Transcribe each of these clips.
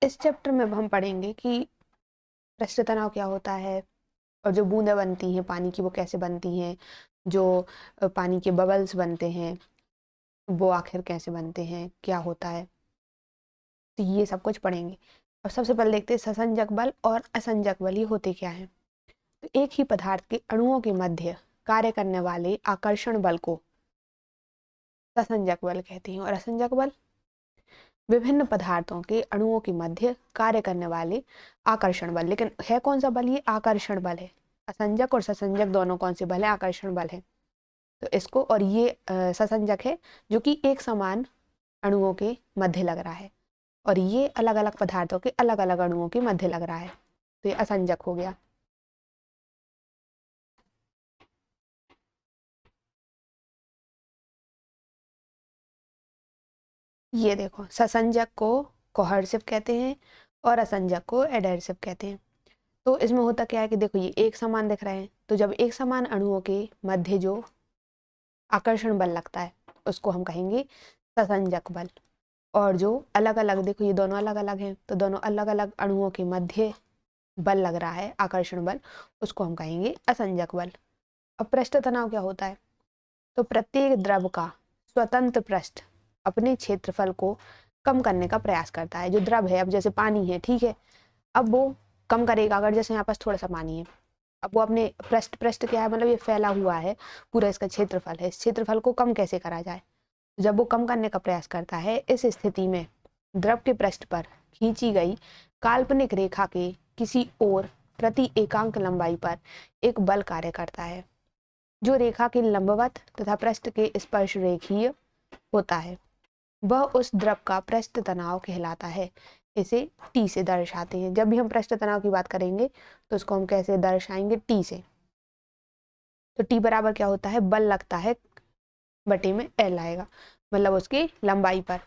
इस चैप्टर में अब हम पढ़ेंगे कि पृष्ठ तनाव क्या होता है और जो बूंदें बनती हैं पानी की वो कैसे बनती हैं, जो पानी के बबल्स बनते हैं वो आखिर कैसे बनते हैं, क्या होता है, तो ये सब कुछ पढ़ेंगे। और सबसे पहले देखते हैं ससंजक बल और असंजक बल, ये होते क्या हैं। तो एक ही पदार्थ के अणुओं के मध्य कार्य करने वाले आकर्षण बल को ससंजक बल कहते हैं। और असंजक बल विभिन्न पदार्थों के अणुओं के मध्य कार्य करने वाले आकर्षण बल। लेकिन है कौन सा बल, ये आकर्षण बल है। असंजक और ससंजक दोनों कौन से बल है, आकर्षण बल है। तो इसको, और ये ससंजक है जो कि एक समान अणुओं के मध्य लग रहा है, और ये अलग अलग पदार्थों के अलग अलग अणुओं के मध्य लग रहा है, तो ये असंजक हो गया। ये देखो, ससंजक को कोहर्सिव कहते हैं और असंजक को एडहेसिव कहते हैं। तो इसमें होता क्या है कि देखो ये एक समान दिख रहे हैं, तो जब एक समान अणुओं के मध्य जो आकर्षण बल लगता है उसको हम कहेंगे ससंजक बल। और जो अलग अलग, देखो ये दोनों अलग अलग हैं, तो दोनों अलग अलग अणुओं के मध्य बल लग रहा है आकर्षण बल, उसको हम कहेंगे असंजक बल। अब पृष्ठ तनाव क्या होता है, तो प्रत्येक द्रव का स्वतंत्र पृष्ठ अपने क्षेत्रफल को कम करने का प्रयास करता है। जो द्रव है, अब जैसे पानी है, ठीक है, अब वो कम करेगा। अगर जैसे यहाँ पास थोड़ा सा पानी है, अब वो अपने पृष्ठ पृष्ठ क्या है, मतलब ये फैला हुआ है पूरा, इसका क्षेत्रफल है, इस क्षेत्रफल को कम कैसे करा जाए। जब वो कम करने का प्रयास करता है, इस स्थिति में द्रव के पृष्ठ पर खींची गई काल्पनिक रेखा के किसी ओर प्रति एकांक लंबाई पर एक बल कार्य करता है, जो रेखा के लंबवत तथा पृष्ठ के स्पर्श रेखीय होता है। वह उस द्रव का पृष्ठ तनाव कहलाता है। इसे टी से दर्शाते हैं। जब भी हम पृष्ठ तनाव की बात करेंगे तो उसको हम कैसे दर्शाएंगे, टी से। तो टी बराबर क्या होता है, बल लगता है बटे में एल आएगा, मतलब उसकी लंबाई पर,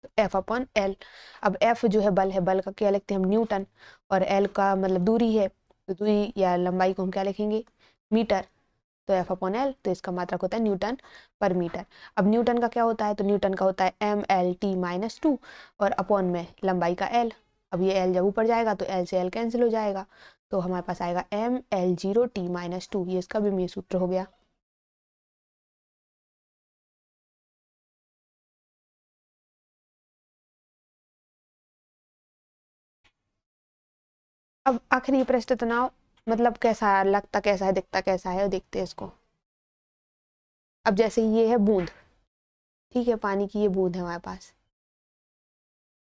तो एफ अपॉन एल। अब एफ जो है बल है, बल का क्या लिखते हैं हम, न्यूटन, और एल का मतलब दूरी है, तो दूरी या लंबाई को हम क्या लिखेंगे, मीटर। तो एफ अपॉन एल, तो इसका मात्रक होता है न्यूटन पर मीटर। अब न्यूटन का क्या होता है, तो न्यूटन का होता है M L T-2 और अपॉन में लंबाई का एल। अब ये एल जब ऊपर जाएगा तो एल से एल कैंसिल हो जाएगा, तो हमारे पास आएगा ML0T-2, ये इसका विमीय सूत्र हो गया। अब आखिरी पृष्ठ तनाव मतलब कैसा लगता, कैसा है, दिखता कैसा है, देखते हैं इसको। अब जैसे ये है बूंद, ठीक है, पानी की ये बूंद है हमारे पास,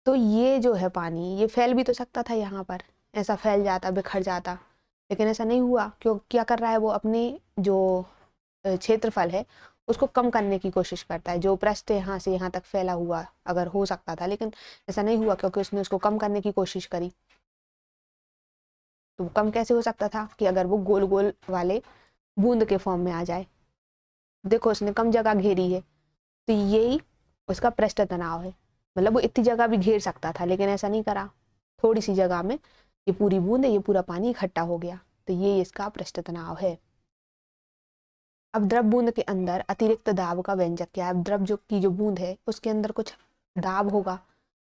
तो ये जो है पानी, ये फैल भी तो सकता था यहाँ पर, ऐसा फैल जाता, बिखर जाता, लेकिन ऐसा नहीं हुआ। क्यों, क्या कर रहा है वो, अपने जो क्षेत्रफल है उसको कम करने की कोशिश करता है। जो पृष्ठ यहाँ से यहाँ तक फैला हुआ अगर हो सकता था, लेकिन ऐसा नहीं हुआ, क्योंकि उसने उसको कम करने की कोशिश करी। तो कम कैसे हो सकता था, कि अगर वो गोल गोल वाले बूंद के फॉर्म में आ जाए। देखो उसने कम जगह घेरी है, तो यही उसका पृष्ठ तनाव है। मतलब वो इतनी जगह भी घेर सकता था, लेकिन ऐसा नहीं करा, थोड़ी सी जगह में ये पूरी बूंद है, ये पूरा पानी इकट्ठा हो गया, तो ये इसका पृष्ठ तनाव है। अब द्रव बूंद के अंदर अतिरिक्त दाब का व्यंजक क्या है। द्रव जो बूंद है उसके अंदर कुछ दाब होगा,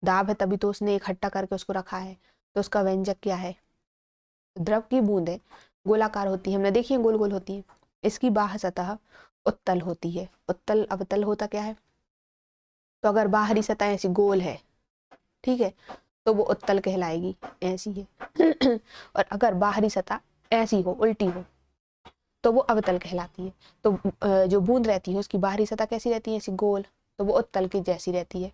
दाब है तभी तो उसने इकट्ठा करके उसको रखा है, तो उसका व्यंजक क्या है। द्रव की बूंदें गोलाकार होती है, हमने देखी है गोल गोल होती है। इसकी बाह्य सतह उत्तल होती है। उत्तल अवतल होता क्या है, तो अगर बाहरी सतह ऐसी गोल है, ठीक है, तो वो उत्तल कहलाएगी, ऐसी है। और अगर बाहरी सतह ऐसी हो, उल्टी हो, तो वो अवतल कहलाती है। तो जो बूंद रहती है उसकी बाहरी सतह कैसी रहती है, ऐसी गोल, तो वो उत्तल की जैसी रहती है।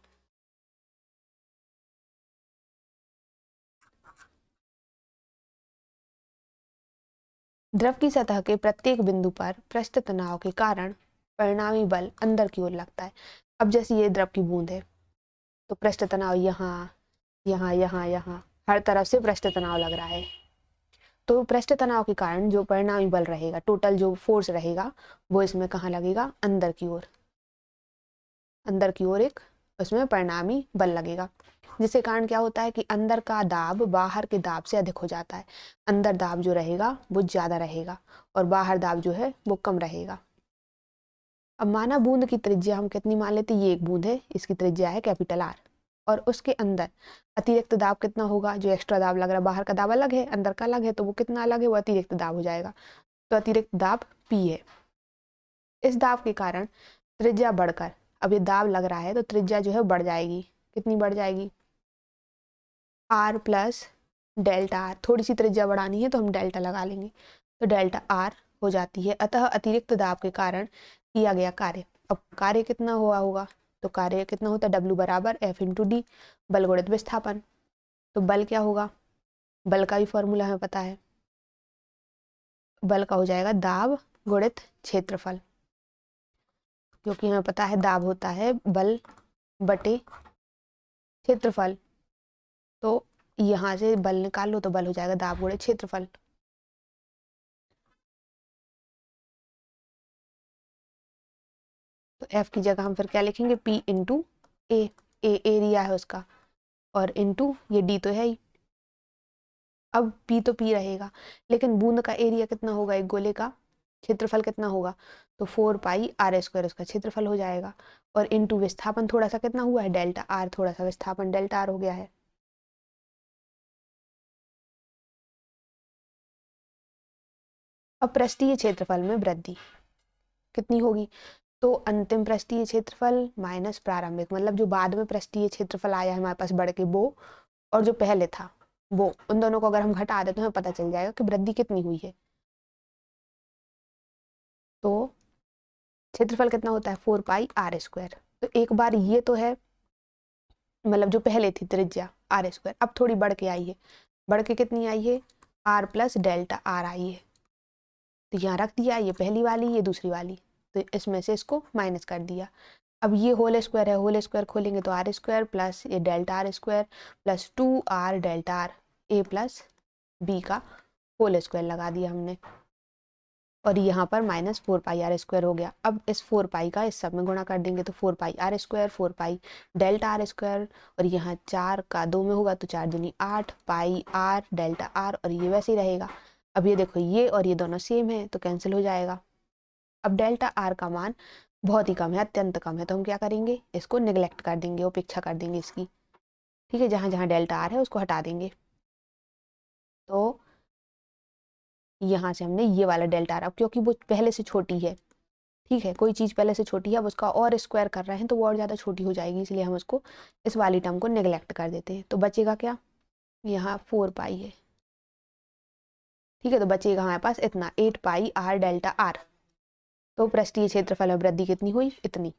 द्रव की सतह के प्रत्येक बिंदु पर पृष्ठ तनाव के कारण परिणामी बल अंदर की ओर लगता है। अब जैसे ये द्रव की बूंद है, तो पृष्ठ तनाव यहाँ यहाँ यहाँ यहाँ हर तरफ से पृष्ठ तनाव लग रहा है। तो पृष्ठ तनाव के कारण जो परिणामी बल रहेगा, टोटल जो फोर्स रहेगा, वो इसमें कहाँ लगेगा, अंदर की ओर, अंदर की ओर एक उसमें परिणामी बल लगेगा। जिसके कारण क्या होता है कि अंदर का दाब बाहर के दाब से अधिक हो जाता है। अंदर दाब जो रहेगा वो ज्यादा रहेगा और बाहर दाब जो है वो कम रहेगा। अब माना बूंद की त्रिज्या हम कितनी मान लेते हैं, ये एक बूंद है, इसकी त्रिज्या है कैपिटल R। और उसके अंदर अतिरिक्त दाब कितना होगा, जो एक्स्ट्रा दाब लग रहा है, बाहर का दाब अलग है अंदर का अलग है, तो वो कितना अलग है, वो अतिरिक्त दाब हो जाएगा। तो अतिरिक्त दाब P है। इस दाब के कारण त्रिज्या बढ़कर, अब ये दाब लग रहा है तो त्रिज्या जो है बढ़ जाएगी। कितनी बढ़ जाएगी, R प्लस डेल्टा आर। थोड़ी सी त्रिज्या बढ़ानी है तो हम डेल्टा लगा लेंगे, तो डेल्टा आर हो जाती है। अतः अतिरिक्त दाब के कारण किया गया कार्य, अब कार्य कितना हुआ होगा, तो कार्य कितना होता है, W बराबर F इंटू डी, बल गुणित विस्थापन। तो बल क्या होगा, बल का भी फॉर्मूला हमें पता है, बल का हो जाएगा दाब गुणित क्षेत्रफल, क्योंकि हमें पता है दाब होता है बल बटे क्षेत्रफल। तो यहाँ से बल निकाल लो तो बल हो जाएगा दाब गुणित क्षेत्रफल। तो F की जगह हम फिर क्या लिखेंगे, P इंटू ए, एरिया है उसका, और इंटू ये D तो है ही। अब P तो P रहेगा, लेकिन बूंद का एरिया कितना होगा, एक गोले का क्षेत्रफल कितना होगा, तो 4πr² उसका क्षेत्रफल हो जाएगा। और इंटू विस्थापन थोड़ा सा कितना हुआ है, डेल्टा आर, थोड़ा सा विस्थापन डेल्टा आर हो गया है। अब पृष्ठीय क्षेत्रफल में वृद्धि कितनी होगी, तो अंतिम पृष्ठीय क्षेत्रफल माइनस प्रारंभिक, मतलब जो बाद में पृष्ठीय क्षेत्रफल आया है हमारे पास बढ़ के वो, और जो पहले था वो, उन दोनों को अगर हम घटा दें तो हमें पता चल जाएगा कि वृद्धि कितनी हुई है। तो क्षेत्रफल कितना होता है, 4πr²। तो एक बार ये तो है, मतलब जो पहले थी त्रिज्या r², अब थोड़ी बढ़ के आई है, बढ़ के कितनी आई है, r प्लस डेल्टा आर आई है। तो यहाँ रख दिया, ये पहली वाली ये दूसरी वाली, तो इसमें से इसको माइनस कर दिया। अब ये होल स्क्वायर है, होल स्क्वायर खोलेंगे तो r² प्लस ये delta r² plus 2r delta R, a plus b का होल स्क्वायर लगा दिया हमने, और यहाँ पर माइनस 4πr² हो गया। अब इस 4π का इस सब में गुणा कर देंगे तो 4πr², 4π डेल्टा r², और यहाँ 4 का 2 में होगा तो 4 दूनी 8 पाई r डेल्टा r, और ये वैसे ही रहेगा। अब ये देखो ये और ये दोनों सेम है तो कैंसिल हो जाएगा। अब डेल्टा आर का मान बहुत ही कम है, अत्यंत कम है, तो हम क्या करेंगे, इसको निगलेक्ट कर देंगे, उपेक्षा कर देंगे इसकी। ठीक है, जहां जहां डेल्टा आर है उसको हटा देंगे। तो यहाँ से हमने ये वाला डेल्टा आर, अब क्योंकि वो पहले से छोटी है, ठीक है, कोई चीज पहले से छोटी है, अब उसका और स्क्वायर कर रहे हैं तो वो और ज्यादा छोटी हो जाएगी, इसलिए हम उसको इस वाली टर्म को निगलेक्ट कर देते हैं। तो बचेगा क्या, यहाँ 4π है, ठीक है, तो बचेगा हमारे पास इतना 8πr डेल्टा आर। तो पृष्ठीय क्षेत्रफल में वृद्धि कितनी हुई, इतनी।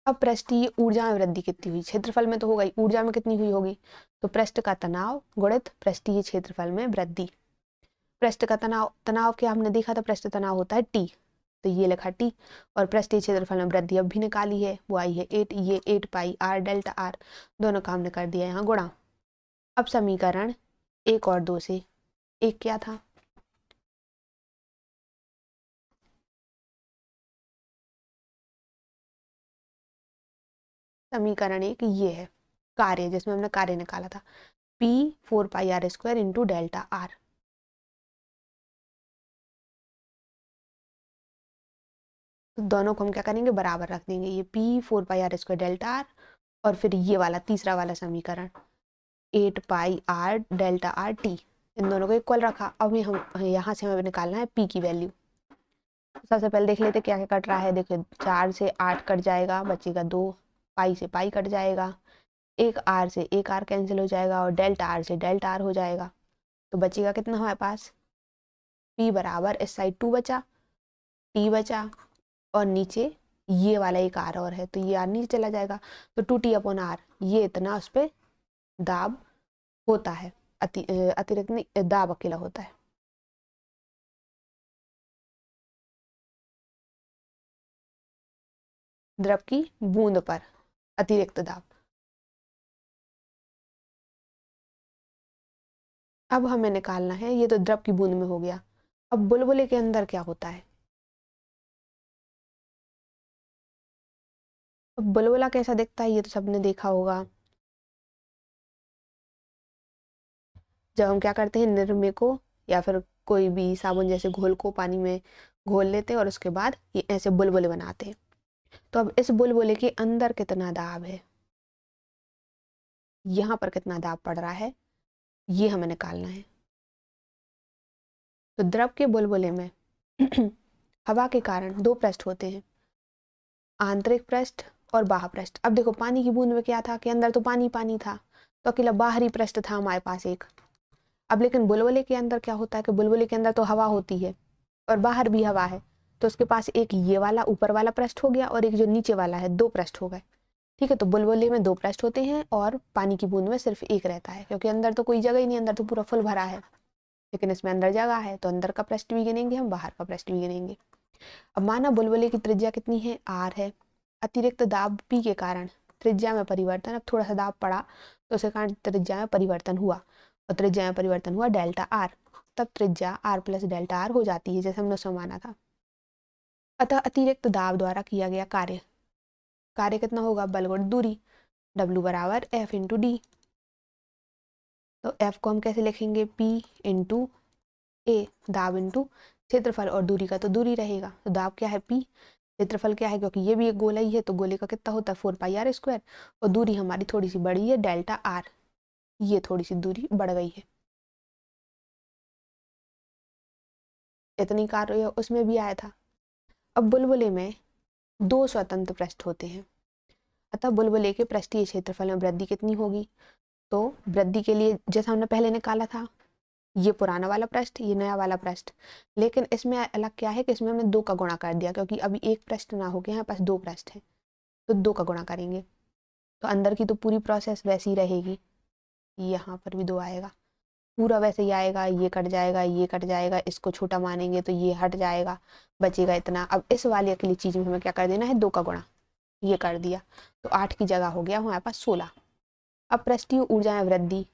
अब पृष्ठीय ऊर्जा में वृद्धि कितनी हुई, क्षेत्रफल में तो हो गई, ऊर्जा में कितनी हुई होगी, तो पृष्ठ का तनाव गुणित पृष्ठीय क्षेत्रफल में वृद्धि। पृष्ठ का तनाव, तनाव क्या हमने देखा था, पृष्ठ तनाव होता है T, तो ये लिखा T, और पृष्ठीय क्षेत्रफल में वृद्धि अब भी निकाली है, वो आई है 8, ये 8πr डेल्टा आर, दोनों का हमने कर दिया यहाँ गुणा। अब समीकरण 1 और 2 से, एक क्या था, समीकरण 1 ये है, कार्य जिसमें हमने कार्य निकाला था, P 4πr² into delta R. तो दोनों को हम क्या करेंगे, बराबर रख देंगे, ये P 4πr² डेल्टा आर, और फिर ये वाला तीसरा वाला समीकरण 8πr डेल्टा आर टी, इन दोनों को इक्वल रखा। अब हम यहाँ से हमें निकालना है P की वैल्यू। सबसे पहले देख लेते क्या क्या कट रहा है, देखो 4 से 8 कट जाएगा, बचेगा 2, पाई से पाई कट जाएगा, एक आर से एक आर कैंसिल हो जाएगा, और डेल्टा आर से डेल्टा आर हो जाएगा। तो बचेगा कितना हमारे पास, P बराबर इस साइड 2 बचा, T बचा, और नीचे ये वाला एक आर और है, तो ये आर नीचे चला जाएगा, तो 2T/r, ये इतना उस पर दाब होता है, अतिरिक्त नहीं, दाब अकेला होता है। द्रव की बूंद पर अतिरिक्त दाब। अब हमें निकालना है, ये तो द्रव की बूंद में हो गया, अब बुलबुले के अंदर क्या होता है। अब बुलबुला कैसा दिखता है ये तो सबने देखा होगा, जब हम क्या करते हैं निर्मय को या फिर कोई भी साबुन जैसे घोल को पानी में घोल लेते हैं और उसके बाद ये ऐसे बुलबुले बनाते हैं। तो अब इस बुलबुले के अंदर कितना दाब है, यहाँ पर कितना दाब पड़ रहा है, ये हमें निकालना है। तो द्रव के बुलबुले में हवा के कारण दो पृष्ठ होते हैं, आंतरिक पृष्ठ और बाह्य पृष्ठ। अब देखो पानी की बूंद में क्या था कि अंदर तो पानी पानी था, तो अकेला बाहरी पृष्ठ था हमारे पास एक। अब लेकिन बुलबुले के अंदर क्या होता है कि बुलबुले के अंदर तो हवा होती है और बाहर भी हवा है, तो उसके पास एक ये वाला ऊपर वाला पृष्ठ हो गया और एक जो नीचे वाला है, दो पृष्ठ हो गए। ठीक है, तो बुलबुले में दो पृष्ठ होते हैं और पानी की बूंद में सिर्फ एक रहता है, क्योंकि अंदर तो कोई जगह ही नहीं, अंदर तो पूरा फुल भरा है। लेकिन इसमें अंदर जगह है, तो अंदर का पृष्ठ भी गिनेंगे हम, बाहर का पृष्ठ भी गिनेंगे। अब माना बुलबुले की त्रिज्या कितनी है, r है। अतिरिक्त दाब P के कारण त्रिज्या में परिवर्तन, अब थोड़ा सा दाब पड़ा तो उसके कारण त्रिज्या में परिवर्तन हुआ, और त्रिज्या में परिवर्तन हुआ डेल्टा आर, तब त्रिज्या r प्लस डेल्टा आर हो जाती है, जैसे हमने उसमें माना था। अतः अतिरिक्त दाब द्वारा किया गया कार्य, कार्य कितना होगा, बल गुणा दूरी, W बराबर F इंटू डी। तो F को हम कैसे लिखेंगे, P इंटू ए, दाब इंटू क्षेत्रफल, और दूरी का तो दूरी रहेगा, तो दाब क्या है P, क्षेत्रफल क्या है, क्योंकि ये भी एक गोला ही है, तो गोले का कितना होता है 4πr², और दूरी हमारी थोड़ी सी बड़ी है डेल्टा आर, ये थोड़ी सी दूरी बढ़ गई है। इतनी कार्य उसमें भी आया था। अब बुलबुले में दो स्वतंत्र पृष्ठ होते हैं, अतः बुलबुले के पृष्ठीय क्षेत्रफल में वृद्धि कितनी होगी, तो वृद्धि के लिए जैसा हमने पहले निकाला था, ये पुराना वाला पृष्ठ, ये नया वाला पृष्ठ, लेकिन इसमें अलग क्या है कि इसमें हमने दो का गुणा कर दिया, क्योंकि अभी एक पृष्ठ ना हो के यहाँ पास दो पृष्ठ है, तो दो का गुणा करेंगे, तो अंदर की तो पूरी प्रोसेस वैसी ही रहेगी, यहाँ पर भी दो आएगा, पूरा वैसे ही आएगा, ये कट जाएगा, ये कट जाएगा, इसको छोटा मानेंगे तो ये हट जाएगा, बचेगा इतना। अब इस वाली अकेली चीज में हमें क्या कर देना है, दो का गुणा, ये कर दिया, तो 8 की जगह हो गया हमारे पास 16। अब पृष्ठीय ऊर्जा में वृद्धि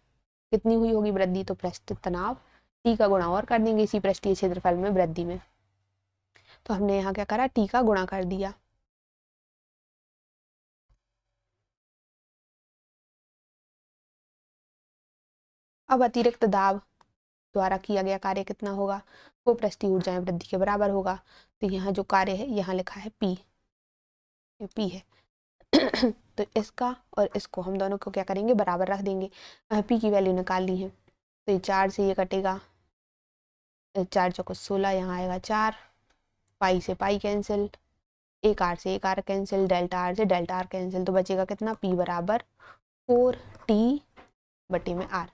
कितनी हुई होगी, वृद्धि तो पृष्ठ तनाव टी का गुणा और कर देंगे इसी पृष्ठीय क्षेत्रफल में वृद्धि में, तो हमने यहाँ क्या करा, टी का गुणा कर दिया। अब अतिरिक्त दाब द्वारा किया गया कार्य कितना होगा, वो पृष्ठीय ऊर्जा में वृद्धि के बराबर होगा। तो यहाँ जो कार्य है यहाँ लिखा है P, ये P है तो इसका और इसको हम दोनों को क्या करेंगे, बराबर रख देंगे। P की वैल्यू निकाल ली है, तो ये 4 से ये कटेगा, 4 चौको 16, यहाँ आएगा 4, पाई से पाई कैंसिल, एक आर से एक आर कैंसिल, डेल्टा आर से डेल्टा आर कैंसिल, तो बचेगा कितना, P बराबर 4t बटे में r।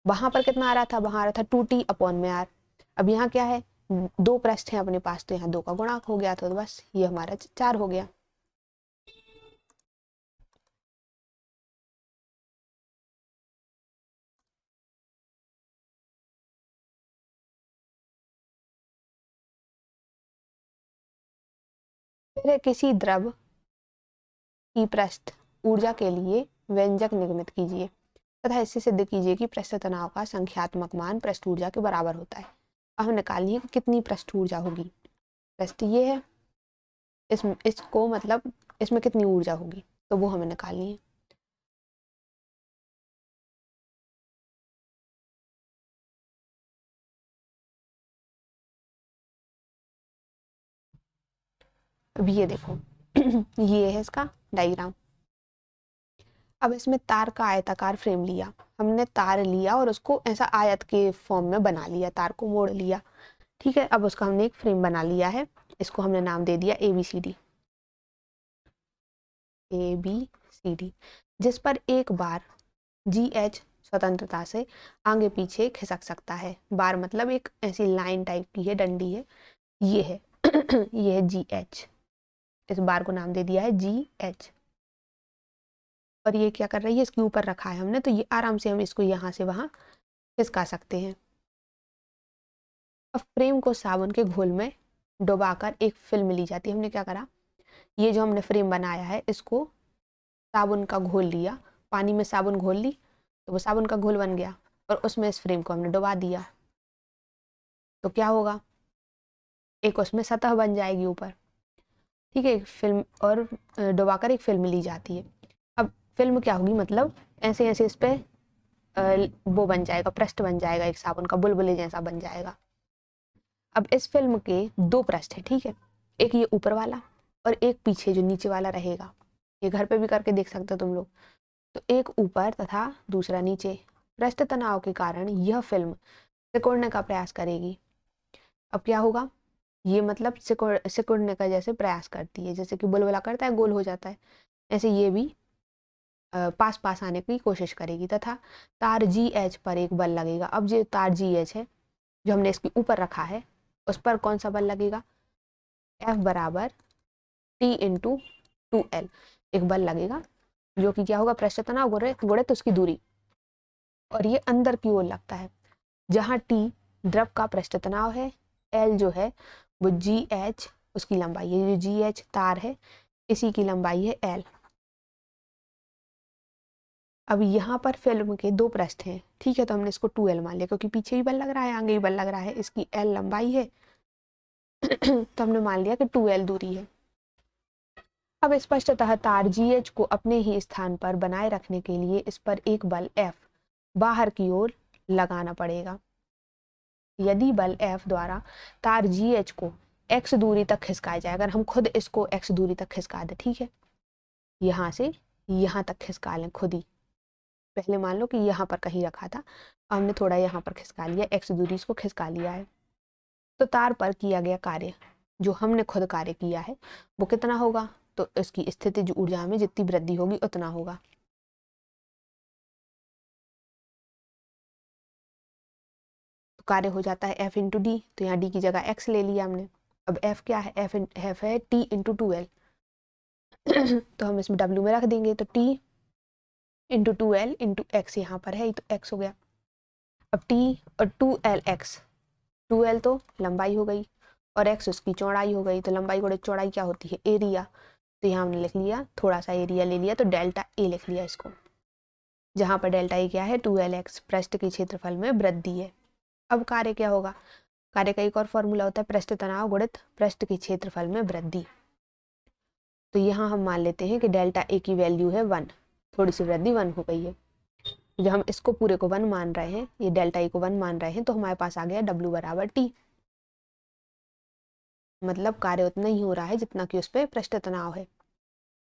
वहां पर कितना आ रहा था, वहां आ रहा था 2t अपॉन में r। अब यहाँ क्या है, दो पृष्ठ हैं अपने पास, तो यहाँ दो का गुणा हो गया, तो बस ये हमारा 4 हो गया। फिर किसी द्रव की पृष्ठ ऊर्जा के लिए व्यंजक निर्मित कीजिए तथा इससे सिद्ध कीजिए कि पृष्ठ तनाव का संख्यात्मक मान पृष्ठ ऊर्जा के बराबर होता है। अब हम निकालनी है कि कितनी पृष्ठ ऊर्जा होगी, पृष्ठ ये है, इसको मतलब इसमें कितनी ऊर्जा होगी, तो वो हमें निकालनी है। अब ये देखो ये है इसका डायग्राम। अब इसमें तार का आयताकार फ्रेम लिया, हमने तार लिया और उसको ऐसा आयत के फॉर्म में बना लिया, तार को मोड़ लिया। ठीक है, अब उसका हमने एक फ्रेम बना लिया है, इसको हमने नाम दे दिया ABCD, ABCD, जिस पर एक बार GH स्वतंत्रता से आगे पीछे खिसक सकता है। बार मतलब एक ऐसी लाइन टाइप की है, डंडी है, ये है ये है GH, इस बार को नाम दे दिया है GH। और ये क्या कर रही है, इसके ऊपर रखा है हमने, तो ये आराम से हम इसको यहाँ से वहां खिसका सकते हैं। अब फ्रेम को साबुन के घोल में डुबाकर एक फिल्म ली जाती है। हमने क्या करा, ये जो हमने फ्रेम बनाया है इसको साबुन का घोल लिया, पानी में साबुन घोल ली, तो वो साबुन का घोल बन गया, और उसमें इस फ्रेम को हमने डुबा दिया, तो क्या होगा, एक उसमें सतह बन जाएगी ऊपर। ठीक है, फिल्म और डुबाकर एक फिल्म ली जाती है। अब फिल्म क्या होगी, मतलब ऐसे ऐसे इस पे वो बन जाएगा, पृष्ठ बन जाएगा, एक साबुन का बुलबुले जैसा बन जाएगा। अब इस फिल्म के दो पृष्ठ हैं, ठीक है, एक ये ऊपर वाला और एक पीछे जो नीचे वाला रहेगा। ये घर पे भी करके देख सकते हो तुम लोग। तो एक ऊपर तथा दूसरा नीचे। पृष्ठ तनाव के कारण यह फिल्म सिकुड़ने का प्रयास करेगी। अब क्या होगा, ये मतलब सिकुड़ने का जैसे प्रयास करती है, जैसे कि बुलबुला करता है गोल हो जाता है, ऐसे ये भी पास पास आने की कोशिश करेगी। तथा तार जी एच पर एक बल लगेगा। अब जो तार जी एच है जो हमने इसके ऊपर रखा है, उस पर कौन सा बल लगेगा, F बराबर T इंटू 2L एक बल लगेगा, जो कि क्या होगा, पृष्ठ तनाव गुणित उसकी दूरी। और ये अंदर की ओर लगता है, जहां T द्रव का पृष्ठ तनाव है, L जो है वो जी एच उसकी लंबाई है, जो जी एच तार है इसी की लंबाई है L। अब यहाँ पर फिल्म के दो पृष्ठ हैं, ठीक है, तो हमने इसको 2L मान लिया क्योंकि पीछे भी बल लग रहा है आगे भी बल लग रहा है, इसकी L लंबाई है तो हमने मान लिया कि 2L दूरी है। अब स्पष्टतः तार GH को अपने ही स्थान पर बनाए रखने के लिए इस पर एक बल F बाहर की ओर लगाना पड़ेगा। यदि बल F द्वारा तार GH को x दूरी तक खिसकाया जाए, अगर हम खुद इसको x दूरी तक खिसका दे, ठीक है, यहाँ से यहाँ तक खिसका लें खुद ही, पहले मान लो कि यहाँ पर कहीं रखा था, हमने थोड़ा यहाँ पर खिसका लिया, x दूरी इसको खिसका लिया है, तो तार पर किया गया कार्य जो हमने खुद कार्य किया है वो कितना होगा, तो इसकी स्थितिज ऊर्जा में जितनी वृद्धि होगी उतना होगा। तो कार्य हो जाता है F इंटू डी, तो यहाँ डी की जगह x ले लिया हमने। अब F क्या है, F है T इंटू 2L तो हम इसमें W में रख देंगे, तो T into 2L into x यहाँ पर है तो x हो गया। अब T और 2LX, 2L तो लंबाई हो गई और x उसकी चौड़ाई हो गई, तो लंबाई गुणित चौड़ाई क्या होती है, एरिया। तो यहाँ हमने लिख लिया, थोड़ा सा एरिया ले लिया तो डेल्टा ए लिख लिया इसको, जहाँ पर डेल्टा ए क्या है 2LX पृष्ठ के क्षेत्रफल में वृद्धि है। अब कार्य क्या होगा, कार्य का एक और फॉर्मूला होता है पृष्ठ तनाव गुणित पृष्ठ के क्षेत्रफल में वृद्धि। तो यहाँ हम मान लेते हैं कि डेल्टा ए की वैल्यू है 1, थोड़ी सी वृद्धि 1 हो गई है। जब हम इसको पूरे को 1 मान रहे हैं, ये डेल्टा ए को 1 मान रहे हैं, तो हमारे पास आ गया W बराबर T, मतलब कार्य उतना ही हो रहा है जितना कि उस पर पृष्ठ तनाव है।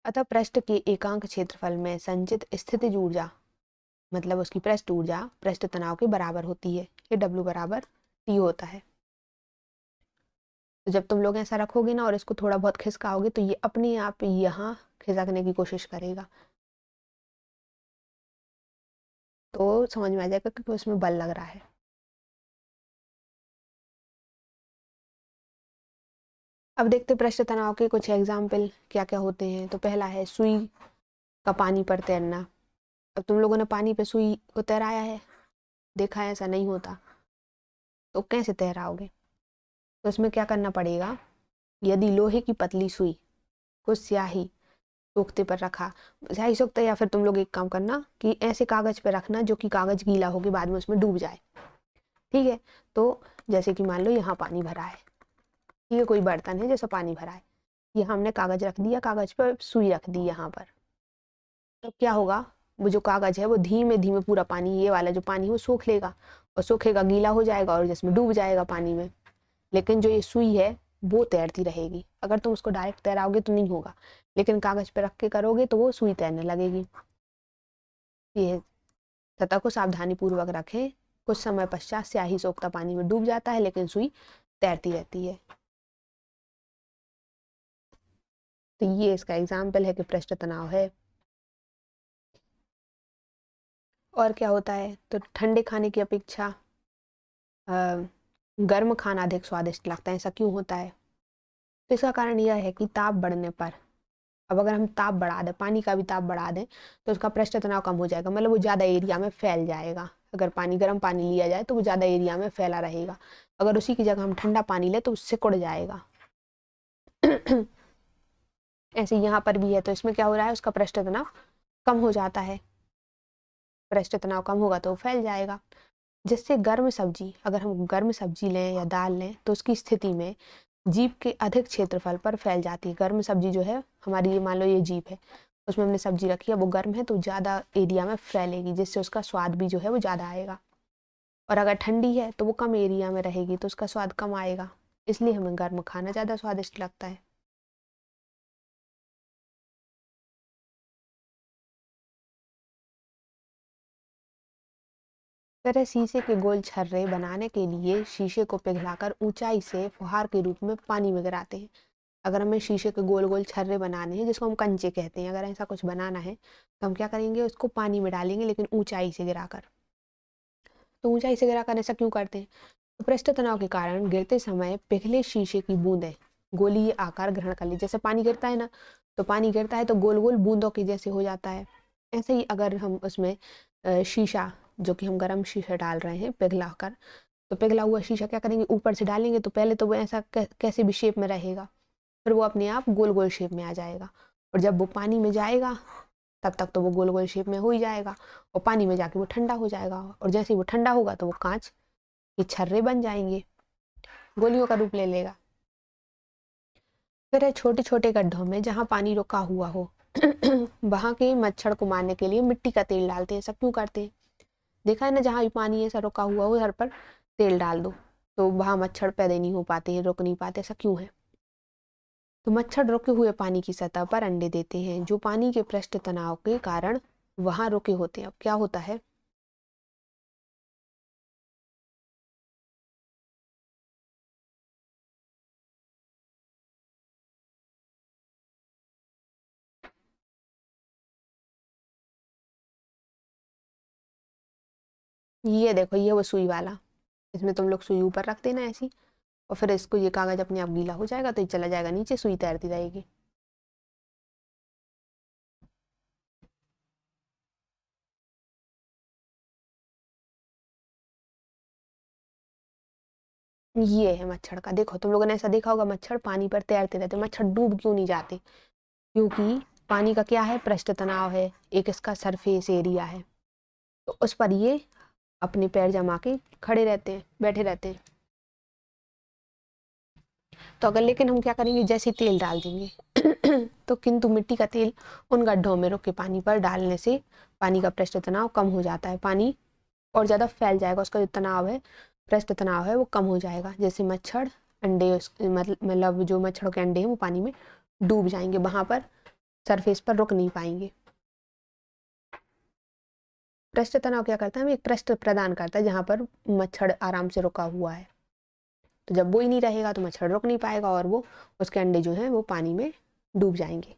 अतः पृष्ठ के एकांक क्षेत्रफल में संचित स्थितिज ऊर्जा मतलब उसकी पृष्ठ ऊर्जा पृष्ठ तनाव के बराबर होती है, ये W बराबर T होता है। तो जब तुम लोग ऐसा रखोगे ना और इसको थोड़ा बहुत खिसकाओगे तो ये अपने आप यहाँ खिसकने की कोशिश करेगा, तो समझ में आ जाएगा कि उसमें बल लग रहा है। अब देखते पृष्ठ तनाव के कुछ एग्जाम्पल क्या क्या होते हैं। तो पहला है सुई का पानी पर तैरना। अब तुम लोगों ने पानी पे सुई को तैराया है, देखा है, ऐसा नहीं होता, तो कैसे तैराओगे, तो इसमें क्या करना पड़ेगा, यदि लोहे की पतली सुई को स्याही सोखते पर रखा, स्याही सोखते, या फिर तुम लोग एक काम करना कि ऐसे कागज पे रखना जो कि कागज गीला होके बाद में उसमें डूब जाए, ठीक है। तो जैसे कि मान लो यहाँ पानी भरा है, ये कोई बर्तन है जैसा पानी भरा है, यहाँ हमने कागज रख दिया, कागज पर सुई रख दी यहाँ पर, तो क्या होगा, वो जो कागज है वो धीमे धीमे पूरा पानी, ये वाला जो पानी है वो सोख लेगा और सोखेगा, गीला हो जाएगा और जिसमें डूब जाएगा पानी में। लेकिन जो ये सुई है वो तैरती रहेगी, अगर तुम उसको डायरेक्ट तैराओगे तो नहीं होगा, लेकिन कागज पे रख के करोगे तो वो सुई तैरने लगेगी। ये सतह को सावधानी पूर्वक रखें, कुछ समय पश्चात स्याही सोखता पानी में डूब जाता है लेकिन सुई तैरती रहती है। तो ये इसका एग्जाम्पल है कि पृष्ठ तनाव है। और क्या होता है, तो ठंडे खाने की अपेक्षा गर्म खाना अधिक स्वादिष्ट लगता है, ऐसा क्यों होता है, तो इसका कारण यह है कि ताप बढ़ने पर, अब अगर हम ताप बढ़ा दें, पानी का भी ताप बढ़ा दें, तो उसका पृष्ठ तनाव कम हो जाएगा, मतलब वो ज़्यादा एरिया में फैल जाएगा। अगर पानी गर्म पानी लिया जाए तो वो ज़्यादा एरिया में फैला रहेगा, अगर उसी की जगह हम ठंडा पानी लें तो उससे सिकुड़ जाएगा ऐसे यहाँ पर भी है, तो इसमें क्या हो रहा है, उसका पृष्ठ तनाव कम हो जाता है, पृष्ठ तनाव कम होगा तो फैल जाएगा। जिससे गर्म सब्जी, अगर हम गर्म सब्जी लें या दाल लें तो उसकी स्थिति में जीभ के अधिक क्षेत्रफल पर फैल जाती है। गर्म सब्जी जो है हमारी, ये मान लो ये जीभ है, उसमें हमने सब्जी रखी है, वो गर्म है तो ज़्यादा एरिया में फैलेगी, जिससे उसका स्वाद भी जो है वो ज़्यादा आएगा। और अगर ठंडी है तो वो कम एरिया में रहेगी तो उसका स्वाद कम आएगा, इसलिए हमें गर्म खाना ज़्यादा स्वादिष्ट लगता है। फिर शीशे के गोल छर्रे बनाने के लिए शीशे को पिघलाकर ऊंचाई से फुहार के रूप में पानी में गिराते हैं। अगर हमें शीशे के गोल गोल छर्रे बनाने हैं, जिसको हम कंचे कहते हैं, अगर ऐसा कुछ बनाना है तो हम क्या करेंगे, उसको पानी में डालेंगे लेकिन ऊंचाई से गिराकर। तो ऊंचाई से गिराकर ऐसा क्यों करते हैं? तो पृष्ठ तनाव के कारण गिरते समय पिघले शीशे की बूंदें गोलीय आकार ग्रहण कर ली। जैसे पानी गिरता है ना, तो पानी गिरता है तो गोल गोल बूंदों के जैसे हो जाता है। ऐसे ही अगर हम उसमें शीशा, जो कि हम गर्म शीशा डाल रहे हैं पिघला कर, तो पिघला हुआ शीशा क्या करेंगे, ऊपर से डालेंगे तो पहले तो वो ऐसा कैसे भी शेप में रहेगा, फिर वो अपने आप गोल गोल शेप में आ जाएगा। और जब वो पानी में जाएगा तब तक तो वो गोल गोल शेप में हो ही जाएगा, और पानी में जाके वो ठंडा हो जाएगा, और जैसे ही वो ठंडा होगा तो वो कांच के छर्रे बन जाएंगे, गोलियों का रूप ले लेगा। फिर है छोटे छोटे गड्ढों में जहाँ पानी रुका हुआ हो वहां के मच्छर को मारने के लिए मिट्टी का तेल डालते हैं। सब क्यों करते हैं? देखा है ना, जहाँ भी पानी ऐसा रुका हुआ हो हर पर तेल डाल दो तो वहां मच्छर पैदा नहीं हो पाते हैं, रुक नहीं पाते। ऐसा क्यों है? तो मच्छर रुके हुए पानी की सतह पर अंडे देते हैं, जो पानी के पृष्ठ तनाव के कारण वहां रुके होते हैं। अब क्या होता है, ये देखो, ये वो सुई वाला, इसमें तुम लोग सुई ऊपर रख देना ऐसी, और फिर इसको, ये कागज अपने आप गीला हो जाएगा तो ये चला जाएगा नीचे, सुई तैरती रहेगी। ये है मच्छर का, देखो तुम लोगों ने ऐसा देखा होगा, मच्छर पानी पर तैरते रहते। मच्छर डूब क्यों नहीं जाते? क्योंकि पानी का क्या है, पृष्ठ तनाव है, एक इसका सरफेस एरिया है, तो उस पर ये अपने पैर जमा के खड़े रहते हैं, बैठे रहते हैं। तो अगर, लेकिन हम क्या करेंगे, जैसे तेल डाल देंगे तो किंतु मिट्टी का तेल उन गड्ढों में रुक के पानी पर डालने से पानी का पृष्ठ तनाव कम हो जाता है, पानी और ज्यादा फैल जाएगा, उसका जो तनाव है, पृष्ठ तनाव है, वो कम हो जाएगा। जैसे मच्छर अंडे मतलब जो मच्छरों के अंडे हैं वो पानी में डूब जाएंगे, वहां पर सरफेस पर रुक नहीं पाएंगे। पृष्ठ तनाव क्या करता है, हमें एक पृष्ठ प्रदान करता है जहां पर मच्छर आराम से रुका हुआ है। तो जब वो ही नहीं रहेगा तो मच्छर रुक नहीं पाएगा और वो, उसके अंडे जो हैं वो पानी में डूब जाएंगे।